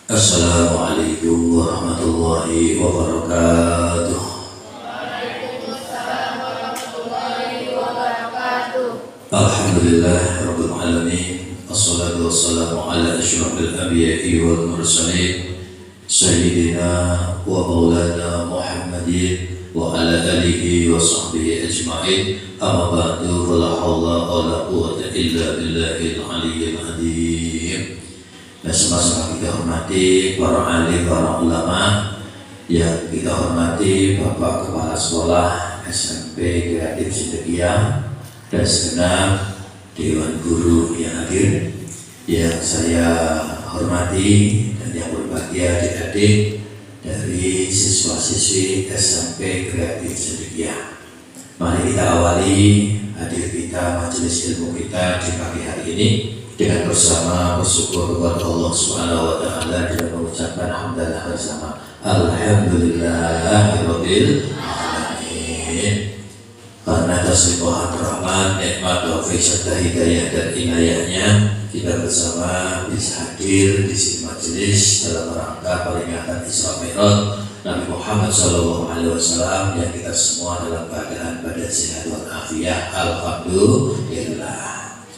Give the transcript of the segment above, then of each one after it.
Assalamualaikum warahmatullahi wabarakatuh. Waalaikumsalam warahmatullahi wabarakatuh. Alhamdulillah rabbil alamin. Wassalatu wassalamu ala asyrafil anbiya'i wal mursalin sayyidina wa maulana Muhammadin wa ala alihi wa sahbihi ajma'in. Amma ba'du, fala haula wala quwwata illa billahil aliyyil azim. Sama-sama kita hormati para alim, para ulama, yang kita hormati Bapak Kepala Sekolah SMP Kreatif Sidikiyah dan segenap Dewan Guru yang hadir, yang saya hormati dan yang berbahagia adik-adik dari siswa-siswi SMP Kreatif Sidikiyah. Mari kita awali hadir kita majelis ilmu kita di pagi hari ini dengan bersama bersyukur kepada Allah Subhanahu wa taala dan mengucapkan hamdalah bersama alhamdulillahirabbil alamin. Karena atas limpahan rahmat, nikmat, taufik serta hidayah dan inayahnya, kita bersama bisa hadir di sini majelis dalam rangka peringatan Isra Mi'raj Nabi Muhammad SAW, yang kita semua dalam keadaan badan sehat walafiat, alhamdulillah.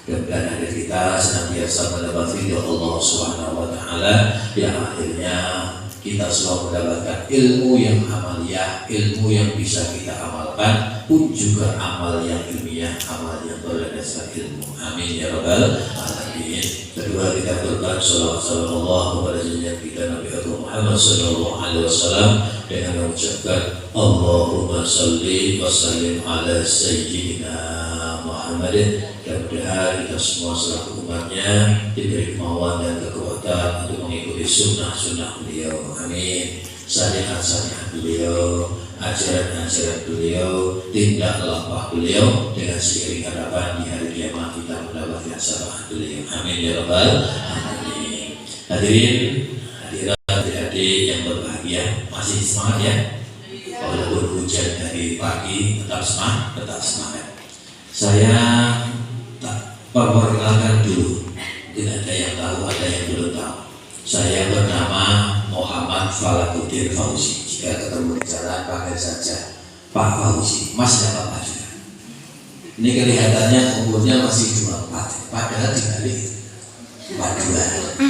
Dan hadir kita senantiasa mendapat ridho Allah Subhanahu wa taala, yang akhirnya kita selalu mendapatkan ilmu yang amaliyah, ilmu yang bisa kita amalkan, pun juga amal yang ilmiah, amal yang berdasarkan ilmu. Amin ya rabbal alamin. Kedua, kita berkat salawat sallallahu kepada junjungan kita Nabi Muhammad sallallahu alaihi wasallam dengan mengucapkan Allahumma shalli wa sallim ala sayyidina Muhammadin. Mudah-mudahan kita semua selaku umatnya diberi kemauan dan kekuatan untuk mengikuti sunnah-sunnah beliau. Amin. Syariat-syariat beliau, ajaran-ajaran beliau, tindak laku beliau, dengan seiring harapan di hari kiamat kita mendapatkan syafaat beliau. Amin ya rabbal alamin. Hadirin, hadirat adik-adik yang berbahagia, masih semangat ya? Walaupun hujan dari pagi, tetap semangat, tetap semangat. Saya perkenalkan dulu, tidak ada yang tahu, ada yang belum tahu. Saya bernama Muhammad Falakuddin Fauzi. Jika ketemu di jalan panggil saja Pak Fauzi, Mas dan Bapak juga. Ini kelihatannya umurnya masih 24, padahal dibalik 42.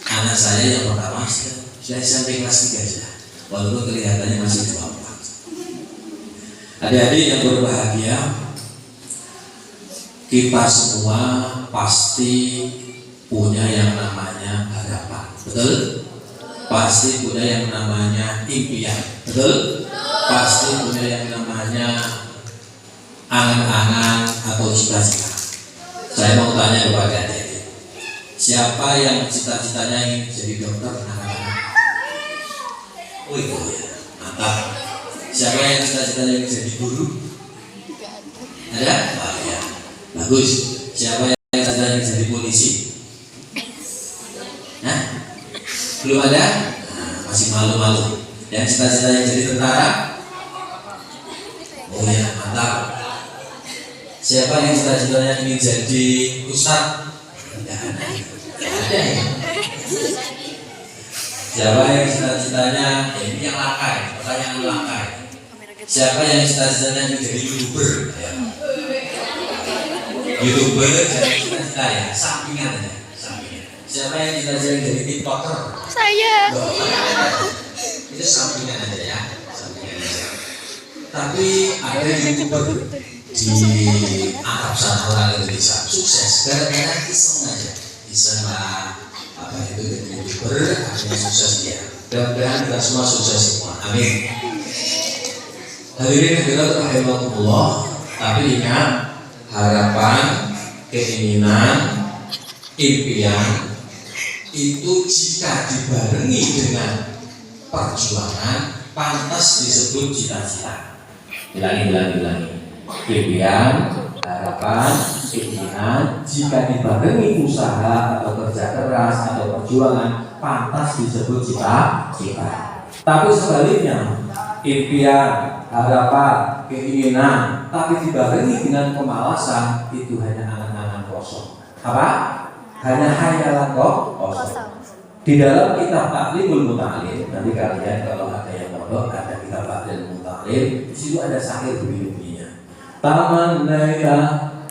Anak saya yang pertama saya sampai kelas 3 saja, walaupun kelihatannya masih 24. Adik-adik yang berbahagia, kita semua pasti punya yang namanya harapan, betul? Pasti punya yang namanya impian, betul? Pasti punya yang namanya angan-angan atau cita-cita. Saya mau tanya kepada adik, siapa yang cita-citanya ingin jadi dokter? Oh iya, mantap. Siapa yang cita-citanya ingin jadi guru? Ada? Oh, ya. Bagus. Siapa yang ingin jadi polisi? Hah? Belum ada? Nah, masih malu-malu. Yang cita-citanya jadi tentara? Oh ya, mantap. Siapa yang cita-citanya ingin jadi ustaz? Tidak ada. Ada ya? Siapa yang cita-citanya ini yang lakai? Pertanyaan lakai. Siapa yang cita-citanya ingin jadi YouTuber? Ya. YouTuber jadi cita-cita ya, sampingan aja, sampingan. Siapa yang cita-cita jadi TikToker? Saya. Itu sampingan aja ya, sampingan aja. Tapi ada YouTuber di Arab sana, orang Indonesia sukses gara-gara iseng aja, iseng lah apa itu jadi YouTuber, akhirnya sukses dia. Dan kita semua sukses semua, amin. Hadirin hadirat rahimakumullah. Tapi ingat, harapan, keinginan, impian itu jika dibarengi dengan perjuangan pantas disebut cita-cita. Bilangi. Impian, harapan, keinginan jika dibarengi usaha atau kerja keras atau perjuangan pantas disebut cita-cita. Tapi sebaliknya, impian, harapan, keinginan, tapi dibarengi dengan kemalasan, itu hanya angan-angan kosong. Apa? Hanya hayalan kosong. Di dalam kitab Taklimul Muta'alim, nanti kalian kalau ada yang mondok ada kitab Taklimul Muta'alim, di situ ada syair bunyinya. Tamannaita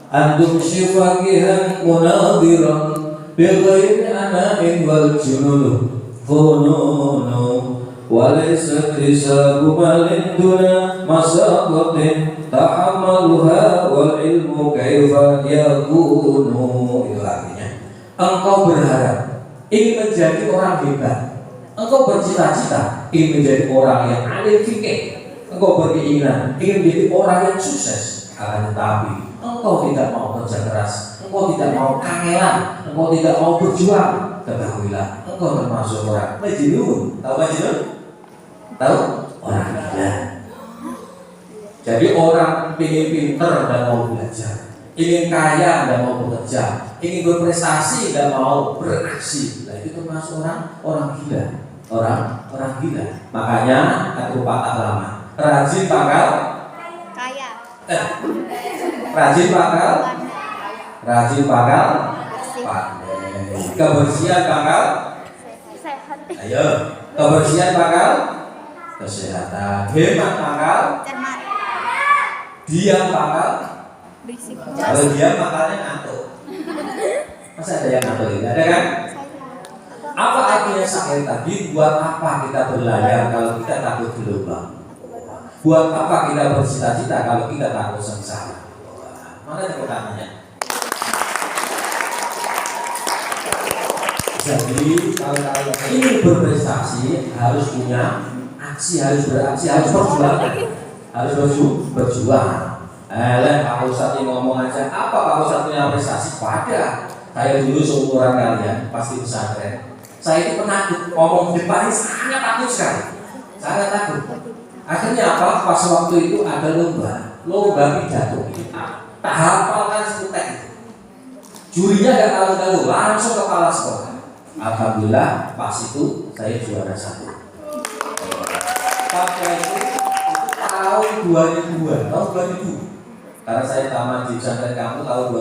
antum syifaqihan munadiran bi ghairi ana'in wal jununu fununu walaysa tisabu malin duna masaqatin tahammaluha wal ilmu kaifa yakunu. Itu artinya engkau berharap ingin menjadi orang hebat, engkau bercita-cita ingin menjadi orang yang alim fikih, engkau berkeinginan ingin menjadi orang yang sukses, akan tetapi engkau tidak mau kerja keras, engkau tidak mau kangelan, engkau tidak mau berjuang, ketahuilah engkau termasuk orang majnun. Tahu majnun? Tahu? Orang gila. Jadi orang ingin pinter dan mau belajar, ingin kaya dan mau bekerja, ingin berprestasi dan mau beraksi, nah itu termasuk orang gila, orang gila. Makanya aku patah lama, rajin pangkal Kaya. rajin pangkal pandai, kebersihan pangkal, Sehat. ayo kebersihan pangkal kesehatan, hemat pangkal, Cermat. diam pangkal. Berisik. Kalau diam makannya ngantuk. Masa ada yang ngantuk ini? Ada kan? Apa artinya syair tadi? Buat apa kita berlayar kalau kita takut gelombang? Buat apa kita bercita-cita kalau kita takut sengsara? Mana pertanyaannya? Jadi kalau kalian ingin berprestasi harus punya aksi, harus beraksi, harus berjuang, harus berjuang. Pak Ustadz ini ngomong aja, apa Pak Ustadz punya prestasi? Pada saya dulu seumuran kalian pasti pesantren, saya itu penakut, ngomong di depan sangat takut sekali, sangat takut. Akhirnya apa? Pas waktu itu ada lomba pidato, tak hafalkan seputek itu. Jurinya gak tahu-tahu, langsung kepala sekolah. Alhamdulillah pas itu saya juara 1. Pada itu tahun 2002, tahun 2000. Karena saya tamat di pesantren kamu tahun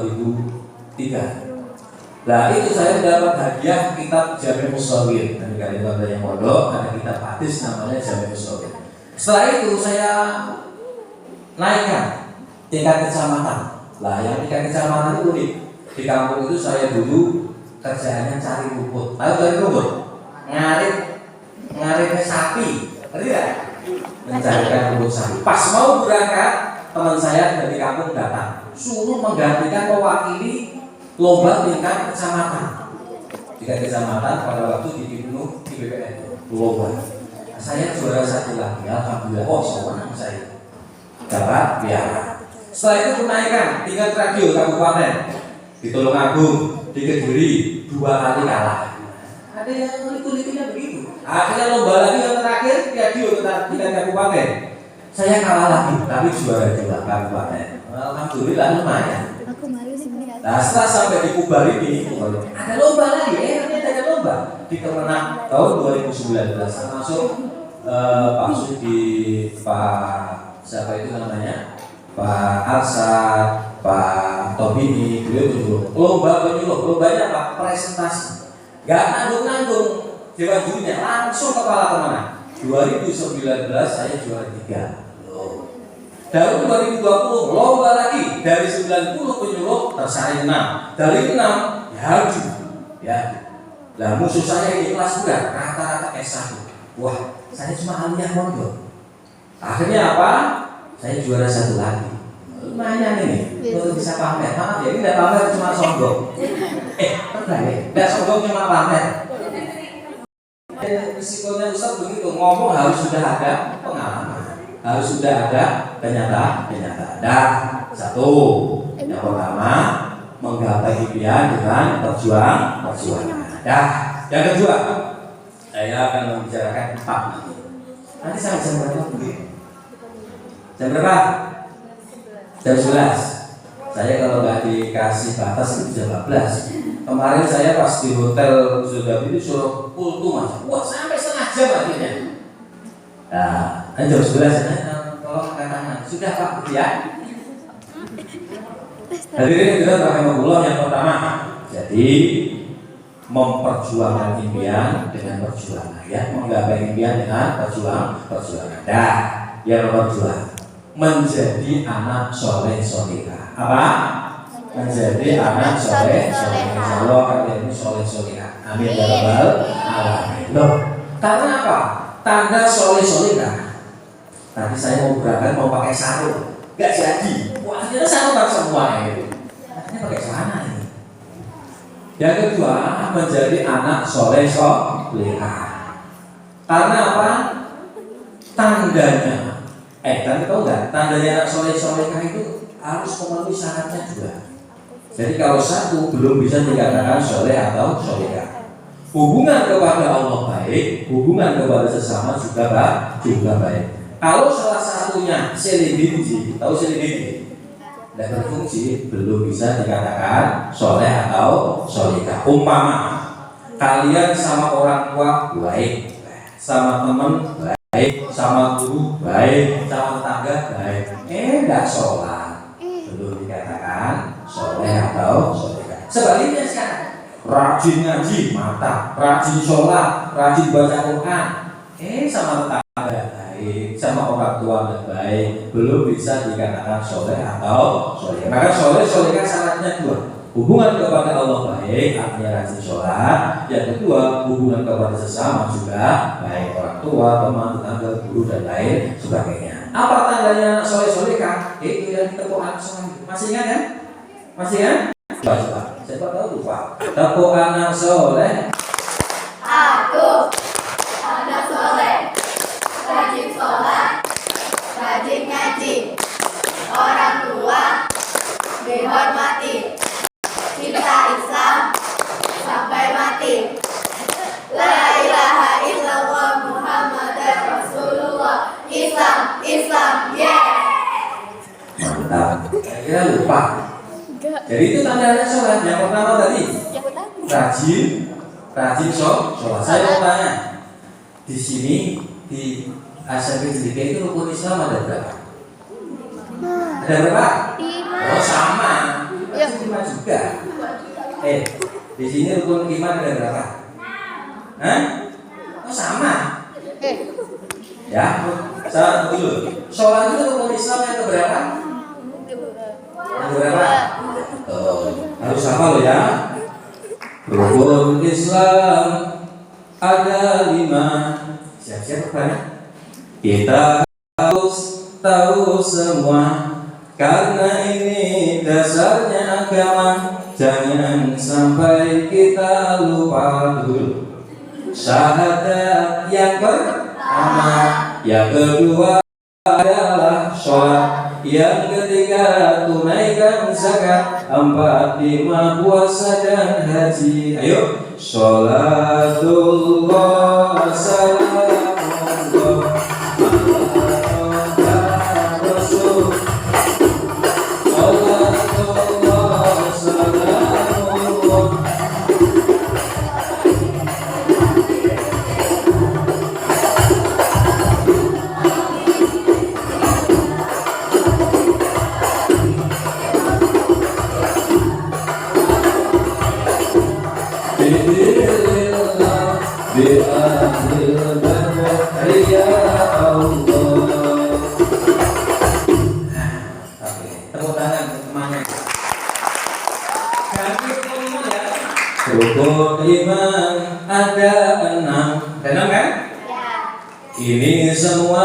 2003. Nah itu saya dapat hadiah kitab Jami' Musawir. Nanti kalian ada yang mondok, ada kitab hadis namanya Jami' Musawir. Setelah itu saya naikkan tingkat kecamatan. Lah yang tingkat kecamatan itu unik. Di kampung itu saya dulu kerjaannya cari rumput. Tahu cari rumput? Ngarit sapi. Ngerti gak? Mencarikan rumput sapi. Pas mau berangkat, teman saya dari kampung datang, suruh menggantikan mewakili lomba tingkat kecamatan. Tingkat kecamatan pada waktu di BPN lomba. Saya juara 1 lagi, alhamdulillah. Oh, senang saya. Dapat piala. Setelah itu menaikkan tingkat radio kabupaten di Tulungagung, di Kediri 2 kali kalah. Ada yang kulit-kulitnya begitu. Akhirnya lomba lagi yang terakhir radio tingkat kabupaten. Saya kalah lagi, tapi juara 2 kabupaten. Alhamdulillah lumayan. Aku malu sih melihat. Nah setelah sampai di Kubar ini, ada lomba lagi. Ternyata ada lomba di Kemenang tahun 2019. Termasuk Pak Sudi, Pak siapa itu namanya, Pak Arsad, Pak Tobini, beliau dulu lomba penyuluh, lombanya Pak presentasi. Gak nanggung Dewan Jurinya, langsung kepala kemenang. 2019 saya juara 3. Tahun 2020 lomba lagi, dari 90 penyuluh tersaring 6, dari 6 ya. Lah musuh saya ini kelas juga rata-rata S1. Wah, saya cuma aliyah mondok. Akhirnya apa? Saya juara 1 lagi. Lumayan ini, untuk bisa pamer. Maaf ya, ini tidak pamer cuma sombong. Pernah ya? Tidak sombong cuma pamer. Risikonya Ustaz begitu, ngomong harus sudah ada pengalaman, harus sudah ada kenyataan. Nah, 1, yang pertama menggapai impian dengan perjuangan. Nah, yang kedua saya akan membicarakan 4 nanti sampai jam berapa begitu? Jam berapa? Jam 11. Saya kalau nggak dikasih batas itu jam 14. Kemarin saya pas di hotel sudah itu suruh kultum aja. Wah, sampai setengah jam akhirnya. Nah, jam 11 tolong angkat tangan. Sudah Pak, ya. Hadirin kita pakai mengulang yang pertama. Jadi memperjuangkan impian dengan perjuangan, ya, menggapai impian dengan perjuangan. Nah, yang nomor 2, menjadi anak soleh solehah. Apa? Menjadi anak soleh solehah. Allah kalian ini soleh solehah. Amin ya rabbal alamin. Loh, karena apa? Tanda soleh solehah. Tadi saya mau berangkat mau pakai sarung, nggak jadi. Wah, ternyata sarung semua itu. Akhirnya pakai celana ini. Yang kedua, menjadi anak soleh solehah. Karena apa? Tandanya, kan tahu nggak? Tandanya anak soleh solehah itu harus memenuhi syaratnya juga. Jadi kalau satu belum bisa dikatakan soleh atau solehah. Hubungan kepada Allah baik, hubungan kepada sesama juga baik. Kalau salah satunya selebiji, tahu selebiji? Tidak berfungsi, belum bisa dikatakan soleh atau solehah. Umpama kalian sama orang tua baik, sama teman baik, sama guru baik, sama tetangga baik, tidak sholat, belum dikatakan soleh atau solehah. Sebaliknya sekarang, rajin ngaji mantap, rajin sholat, rajin baca Quran, sama tetangga baik, sama orang tua baik, belum bisa dikatakan soleh atau soleh. Maka soleh solehah syaratnya 2. Hubungan kepada Allah baik, artinya rajin sholat. Yang kedua, hubungan kepada sesama juga baik, orang tua, teman, tetangga, guru dan lain sebagainya. Apa tandanya soleh solehah? Itu yang tepuk anak soleh. Masih ingat kan? Masih kan? Coba. Siapa tahu lupa. Tepuk anak soleh. Aku anak soleh, rajin sholat, rajin ngaji, orang tua dihormati, cinta Islam sampai mati. La ilaha illallah Muhammadar Rasulullah. Islam, yeah. Mantap. Kira lupa. Jadi itu tandanya sholat. Yang pertama tadi rajin sholat. Saya mau tanya, di sini di SMP Jelika itu rukun Islam ada berapa? Ada berapa? 5. Oh sama. Ya. 5 juga. Di sini rukun iman ada berapa? Hah? Oh sama. Ya, saya dulu. Sholat itu rukun Islam yang keberapa? Yang berapa? Harus hafal loh ya. Rukun Islam ada 5. Siap-siap banyak. Kita harus tahu semua, karena ini dasarnya agama. Jangan sampai kita lupa dulu. Syahadat yang pertama, yang kedua adalah sholat, yang ketiga tunaikan zakat, 4, 5 puasa dan haji. Ayo, sholatullah salamullah ala Rasul, sholatullah salamullah. Rukun iman ada 6. Ada 6 kan? Ya. Ini semua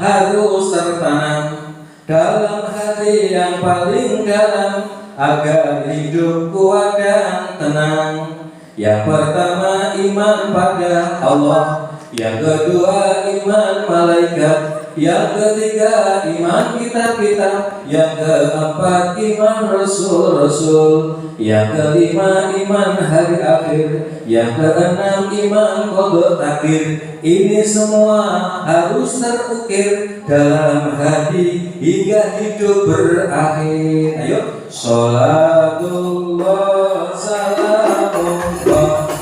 harus tertanam dalam hati yang paling dalam, agar hidup kuat dan tenang. Yang pertama iman pada Allah, yang kedua iman malaikat, yang ketiga iman kitab-kitab, yang keempat iman rasul-rasul, yang kelima iman hari akhir, yang keenam iman qada takdir. Ini semua harus terukir dalam hati hingga hidup berakhir. Ayo, sholatullah salamullah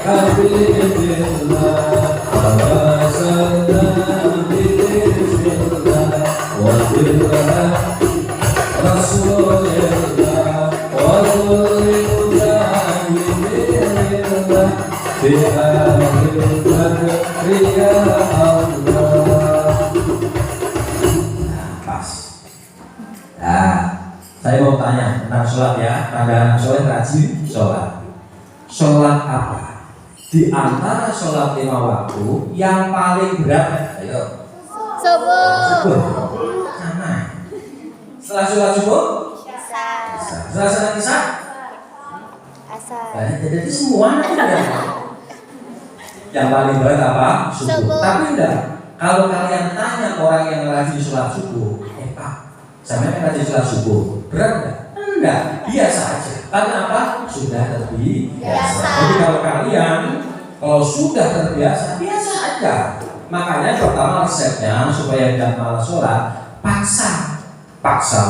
Habibillah, Allah. Nah, pas. Nah, saya mau tanya tentang sholat ya. Tanda sholat rajin sholat. Sholat apa? Di antara sholat 5 waktu yang paling berat, ayo. Subuh. Subuh. Sama. Setelah sholat subuh? Setelah sholat isya? Asar. Jadi semua ada. Yang paling berat apa? Subuh. Tapi enggak. Kalau kalian tanya orang yang rajin sholat subuh, Pak, saya kan rajin sholat subuh, berat enggak? Enggak, biasa aja. Karena apa? Sudah terbiasa. Jadi kalau sudah terbiasa, biasa aja. Makanya pertama resepnya supaya tidak malas sholat, paksa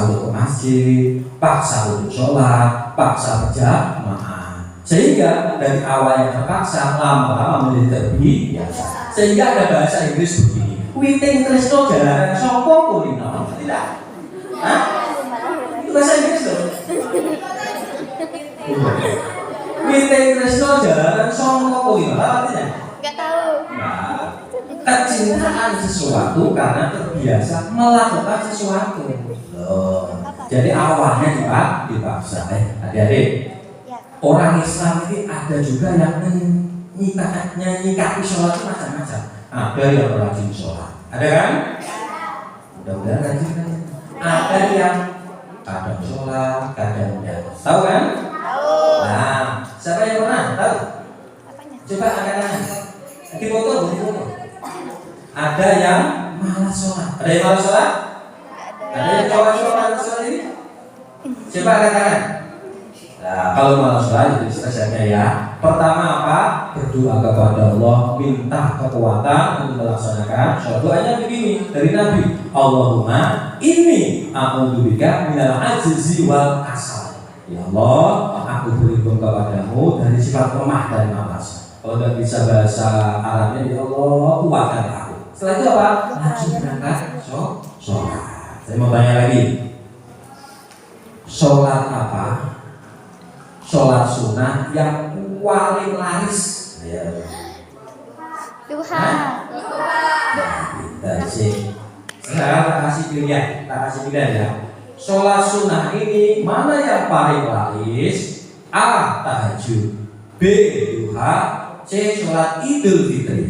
untuk ke masjid, paksa untuk sholat, paksa berjamaah. Sehingga dari awal yang terpaksa lama-lama menjadi terbiasa. Sehingga ada bahasa Inggris begini, witing tresno jalanan sapa kulino. Tidak? Hah? Itu bahasa Inggris loh. Witing tresno jalanan sapa kulino. Artinya? Enggak tahu. Nah, kecintaan sesuatu karena terbiasa melakukan sesuatu. Loh. Jadi awalnya dipaksa. Adik-adik, orang Islam ini ada juga yang nyikapi sholat itu macam-macam. Ada yang rajin sholat, ada kan? Mudah-mudahan rajin kan? Ada yang kadang sholat, kadang tidak. Tahu kan? Tahu. Nah, siapa yang pernah tahu? Apanya? Coba angkat tangan. Di foto. Ada yang malas sholat. Ada yang malas sholat? Ada yang coba malas sholat ini? Coba angkat tangan. Nah, kalau malas sholat itu resepnya ya. Pertama apa? Berdoa kepada Allah, minta kekuatan untuk melaksanakan sholat. Doanya begini dari Nabi. Allahumma inni a'udzubika minal ajzi wal kasal. Ya Allah, aku berlindung kepadamu dari sifat lemah dan malas. Kalau tidak bisa bahasa Arabnya, ya Allah, kuatkan aku. Setelah itu apa? Langsung berangkat sholat. Saya mau tanya lagi. Sholat apa? Sholat sunnah yang paling laris. Ya. Duha. Nah, sih. Sekarang tak kasih pilihan ya. Sholat sunnah ini mana yang paling laris? A. Tahajud, B. Duha, C. Sholat Idul Fitri.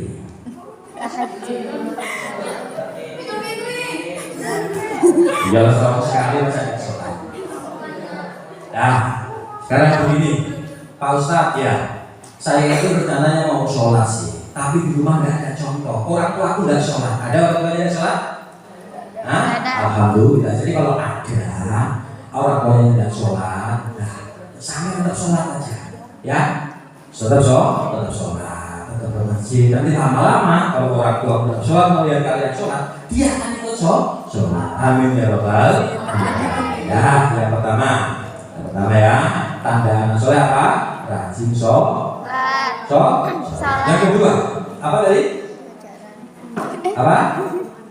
Jangan sama sekali saya sholat. Nah, sekarang begini, Pak Ustadz ya, saya itu rencananya mau sholat sih, tapi di rumah nggak ada contoh. Orang tua aku nggak sholat. Ada orang tua yang sholat? Hah? Alhamdulillah. Jadi kalau ada orang tua yang tidak sholat, nah, sama tetap sholat aja, ya. Tetap sholat, tetap bermasjid. Nanti lama-lama kalau orang tua tidak sholat, mau lihat kalian sholat, dia akan ikut sholat. Amin ya rabbal alamin. Ya, yang pertama ya, tanda anak soleh apa? Rajin sholat. Yang kedua, apa tadi? Apa?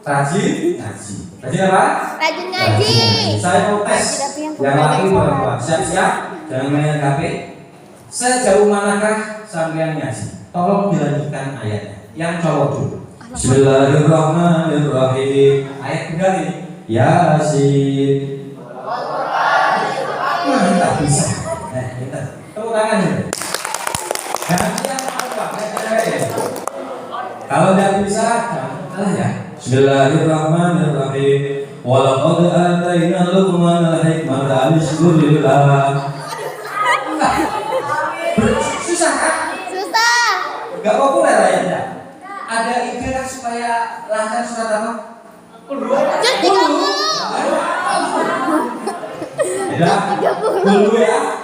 Rajin ngaji. Rajin apa? Rajin ngaji. Saya mau tes yang laki perempuan. Siap-siap, jangan main HP. Sejauh manakah sampean ngaji? Tolong dilanjutkan ayatnya. Yang cowok dulu. Bismillahirrahmanirrahim. Ayat benar ini. Yasin. Tak bisa. Kita tepuk tangan ini. Kalau tidak bisa, jangan ya. Bismillahirrahmanirrahim. Walaqad atayna Luqmanal hikmata an yashkur lillah. Susah kan? Susah. Gak populer ayatnya. Ada ide kan supaya lancar surat apa? Juz 30. Dulu ya.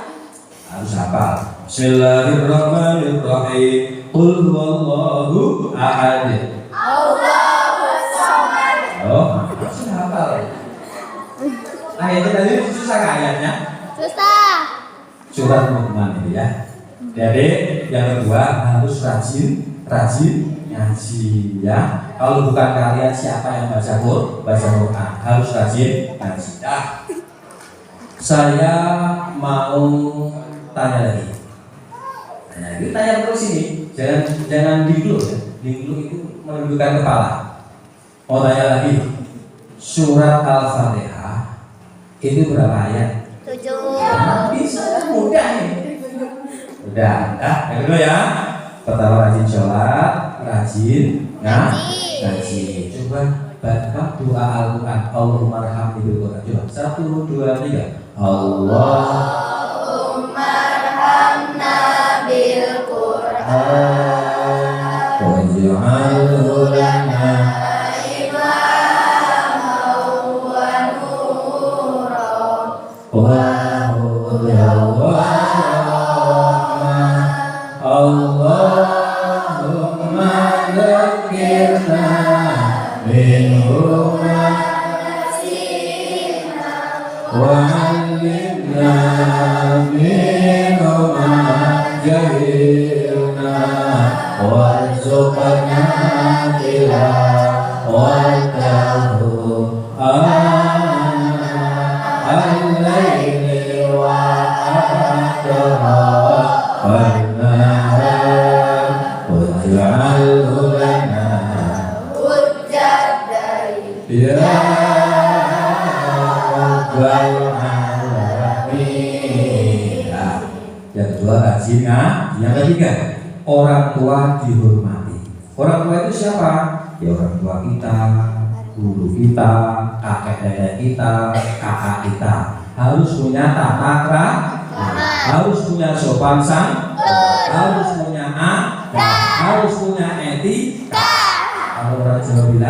Harus hafal. Bismillahirrahmanirrahim. Qul huwallahu ahad. Allahus samad. Oh, harus hafal. Ayatnya tadi susah kan ayatnya? Susah. Surat Luqman ini ya. Jadi yang kedua harus rajin ngaji ya. Kalau bukan kalian siapa yang baca Quran? Harus rajin ngaji. Nah, saya mau tanya lagi. Tanya terus ini. Jangan dinglu ya. Dinglu itu menundukkan kepala. Mau tanya lagi, surat Al-Fatihah itu berapa ayat? 7. Bisa, mudah nih. Udah, yang kedua ya. Pertama rajin sholat, rajin ngaji. Coba baca doa Al-Quran. Allahumma arhamni bil Quran. Coba 1, 2, 3. Allahumma arhamna bil Qur'an waj'alhu lana imaman wa nuran wa hudan wa rahmah. Allahumma dzakirna minhu ma wa 'allimna minhu ma jahilna warzuqna tilawatahu al-laili wa an-nahar waj'alhu lana hujjatan ya rabbal alamin. Yang kedua rajin ngaji. Yang ketiga, orang tua dihormati. Orang tua itu siapa? Ya orang tua kita, guru kita, kakek nenek kita, kakak kita. Harus punya tata krama, harus punya sopan santun, harus punya akhlak, harus punya etika. Kalau orang Jawa bilang